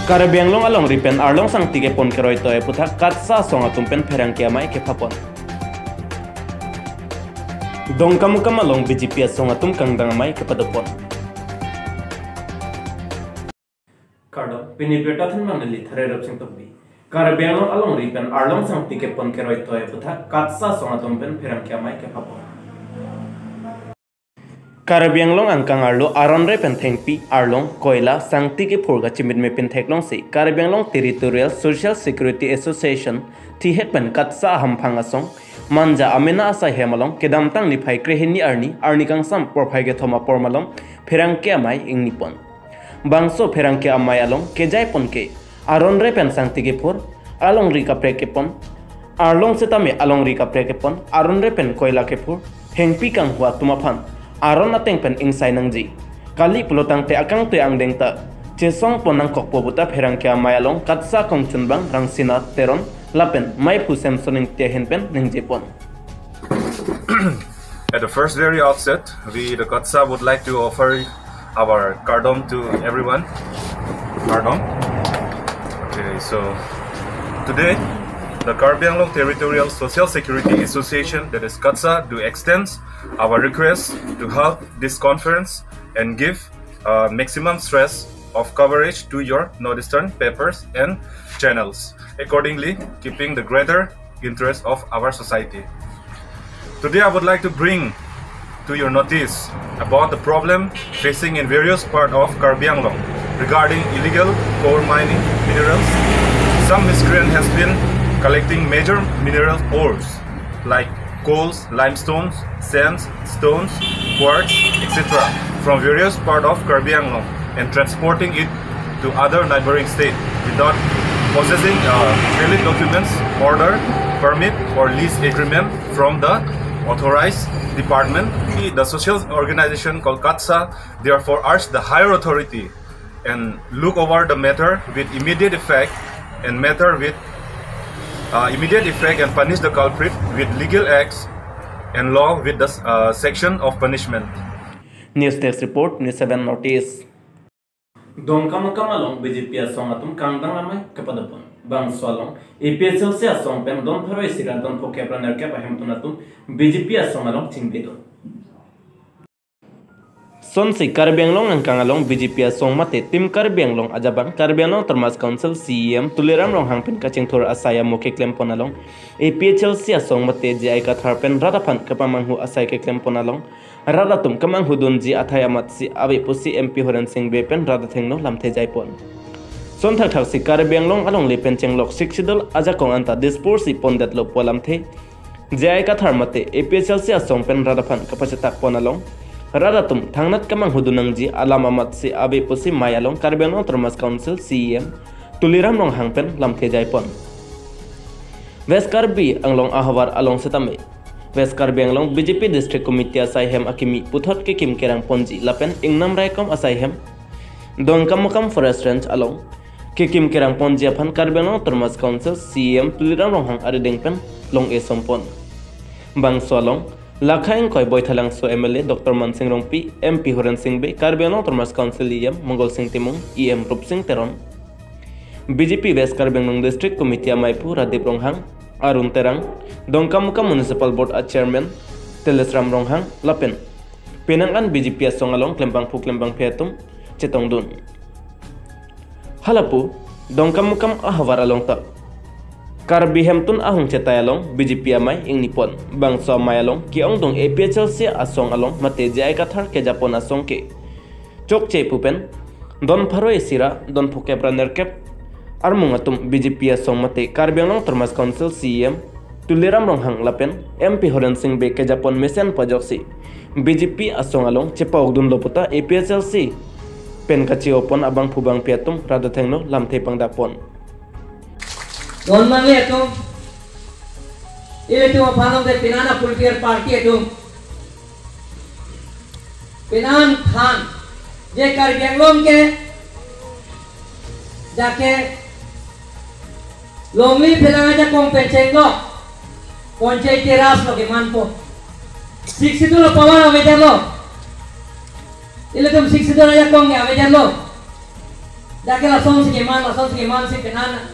Karabianglong along ripen arlong sang tige pon keroi toy puthak katsa songa tumpen pherang kiamai ke phapon. Dongkamukam along BJP songa tum kangdang mai ke padapon. Kardo pinipeta thun manali thare rap sing tobbi. Karabianglong along ripen arlong sang tige pon keroi toy puthak katsa songa tumpen pherang kiamai ke phapon. Karabianglong angkang arlo aron repen thengpi arlong koila sangti ke phurga chimit me pin theklong si Karabianglong Territorial Social Security Association thi hetpen katsa hamphang asong manja amena asa hemalong kedamtang ni phai krehin ni arni kang sam porphai ge thoma pormalong pherang ke amai ingnipon bangso pherang ke amai along kejai pon ke aron repen sangti ke phur along ri ka prekepon arlong setame along ri ka prekepon aron repen koila ke phur hengpi kang hua tumaphan aron ateng pen insai nangji kali pulotang te akang te ang dengta chesong ponang kokpo buta pherang kya mayalong katsa kongchunbang rangsina teron lapen mai phusem soning te henpen ningjepon. At the first very outset, we the Katsa would like to offer our kardom to everyone. Kardom. Okay, so today the Karabianglong Territorial Social Security Association, that is Katsa, do extends our request to help this conference and give maximum stress of coverage to your northeastern papers and channels, accordingly keeping the greater interest of our society. Today I would like to bring to your notice about the problem facing in various parts of Karabianglong regarding illegal coal mining minerals. Some miscreant has been collecting major mineral ores like coals, limestones, sands, stones, quartz, etc. from various parts of Karabianglong and transporting it to other neighboring states without possessing valid documents, order, permit or lease agreement from the authorized department. The social organization called Katsa therefore urged the higher authority and look over the matter with immediate effect and punish the culprit with legal acts and law with the section of punishment. News Desk Report, News 7 Notice. Dongkamukam along BJP asong atum kangdang amai kepadapon. Bang swalong EPSL se asong pen don pharoi siga don phokepra nerke pahem tunatum BJP asong along chingbedo. Sonsi Karabianglong angkang along BJP asong mate tim Karabianglong ajabang Karabianglong Termas Council CEM Tuliram rong hangpen kaching thor asaya moke klempon along APHL se asong mate ji ai ka tharpen radaphan kapamanghu asai ke klempon along radatum kamang hudun ji athayamat si abe pusi MP Horan Singh bepen radathengno lamthe jaipon son thak thak si Karabianglong along lepen chenglok siksidol ajakong anta dispor si pondet lo polamthe ji ai ka tharmate APHL se asong pen radaphan kapachetak pon along Radatum thangnat kamang hudunang ji alamamat si abe pusi mayalong Karabianglong Termas Council CEM Tuliram rong hangpen lamthe jaipon West Karbi anglong ahawar along setame West Karabianglong BJP District Committee asaihem akimi puthot ke kim kerang ponji lapen ingnam raikom asaihem Dongkamukam Forest Range along ke kim kerang ponji aphan Karabianglong Termas Council CEM Tuliram rong hang aridengpen long esompon bangso along Lakhaing koi boithalang so MLA Dr. Mansing Rongpi MP Horan Singh Be Karabianglong Termas Council EM Mongol Singh Timung EM Rup Singh Teron BJP West Karabianglong District Committee Amaipu Radip Ronghang Arun Terang Dongkamukam Municipal Board Chairman Telesram Ronghang Lapen Penangan BJP asong along Klembang Phetum Chetong Dun Halapu Dongkamukam ahawar along ta Karbihem tun ahong cetayalong BJP amai ing nipon bangso mayalong ki ong dong APHL se asong along mate jai kathar ke Japon asong ke chokche pupen don pharo esira don phoke brander kep armung atum BJP asong mate Karabianglong Termas Council CEM Tuliram ronghang lapen MP Horan Singh Be ke Japon mesen pajoksi BJP asong along chepa ogdun loputa APHL se pen kachi opon abang phubang piatum radathengno lamthei pangdapon Don mangle itu apalong de Pinana Political Party itu Pinan Khan je Karabianglong ke जाके लोंगली फिलांगाच्या कॉम्पेन्सेंगो पंचायती रास लोके मानपो शिक्षितुलो पवन अमेजलो इले तुम शिक्षितुलो या कोंगे अमेजलो Dake langsung segiman si penan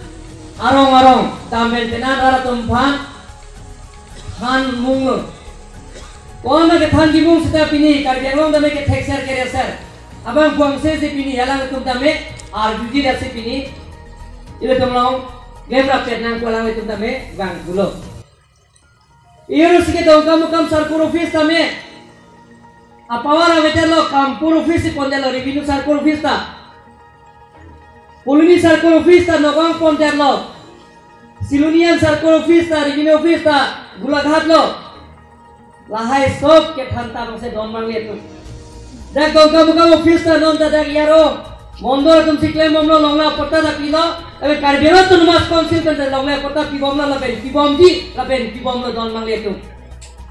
arong tamen penan ara tumpan han mung lo. Kau nak than di mung setiap ini Karbi Anglong dame ke texer kere ser. Abang buang se pini yalang tum dame juji dah se pini. Ile tumlong game rapet nang kualang tum dame gang gulo. Iyo sige dongkam sarkur office dame. Apawara vetelo kampur office pondelo revenue sarkur office ta. Puluni sarkur office ta nogong pondelo. Silunian sarkur office ta revenue office ta gulaghat lo. Lahai sob ke phanta bangse don mangle tu. Dak dongkam office ta non dak yaro. Mondor tum sikle momlo longla porta da pilo. Abe Karbelo tu mas council kan longla porta pibomla laben pibomdi laben pibomlo don mangle tu.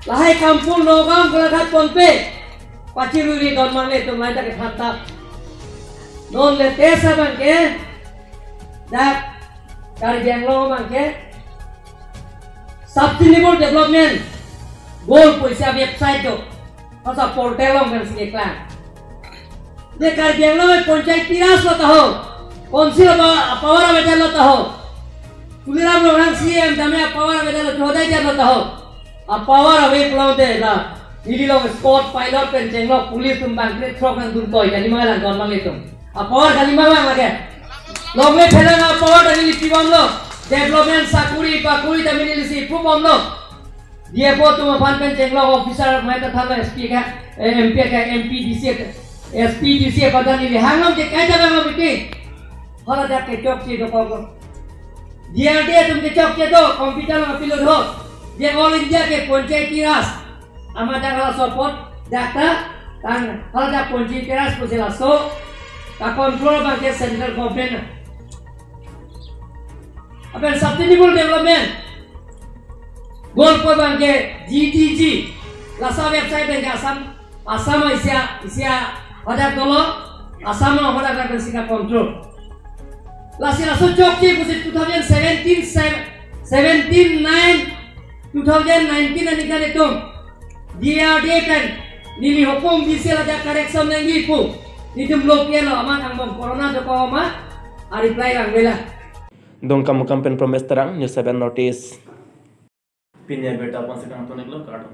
Lahai kampur nogong gulaghat ponpe. Paciruri don mangle tu mai dak phanta. Non le tesa bangke dak Karbi Anglong bangke sustainable development goal poisa website tu asa portal long kan sini klan de Karbi Anglong panchayat tiras lo taho konsil apawara betal lo taho tuliram lo CM dame apawara betal lo 14 lo taho apawara we pulau de la ini lo sport pilot penceng lo pulis tumbang kret trok nang durtoi kali malang don mang itu apawara kali malang lagi lo me phelang apawara ni pibam lo development sakuri pakuri tamini lisi pubam lo dia po tu fan penceng lo officer mai ta thalo SP ka MP ka MPDC SPDC pada ni hangam je kai jaga ma biti hala da ke chok chi do ko dia tum ke chok che do computer ma pilot ho dia all India ke panchayat tiras amada kala support data tan hala da panchayat tiras pusela so ka control bang ke central government aben sustainable development goal po bang ke GTG lasa website bang asam isia hadak dolo asam hadak bang sika control lasi laso chokki pusit 2019 ani kan itu dia kan nili hukum bisa ada correction nengi pu nitum lokien lo aman ang corona do ko ma reply ang bela Dongkam kampen promes terang News 7 notice. Pinya beta pon sekang tonek lo karton.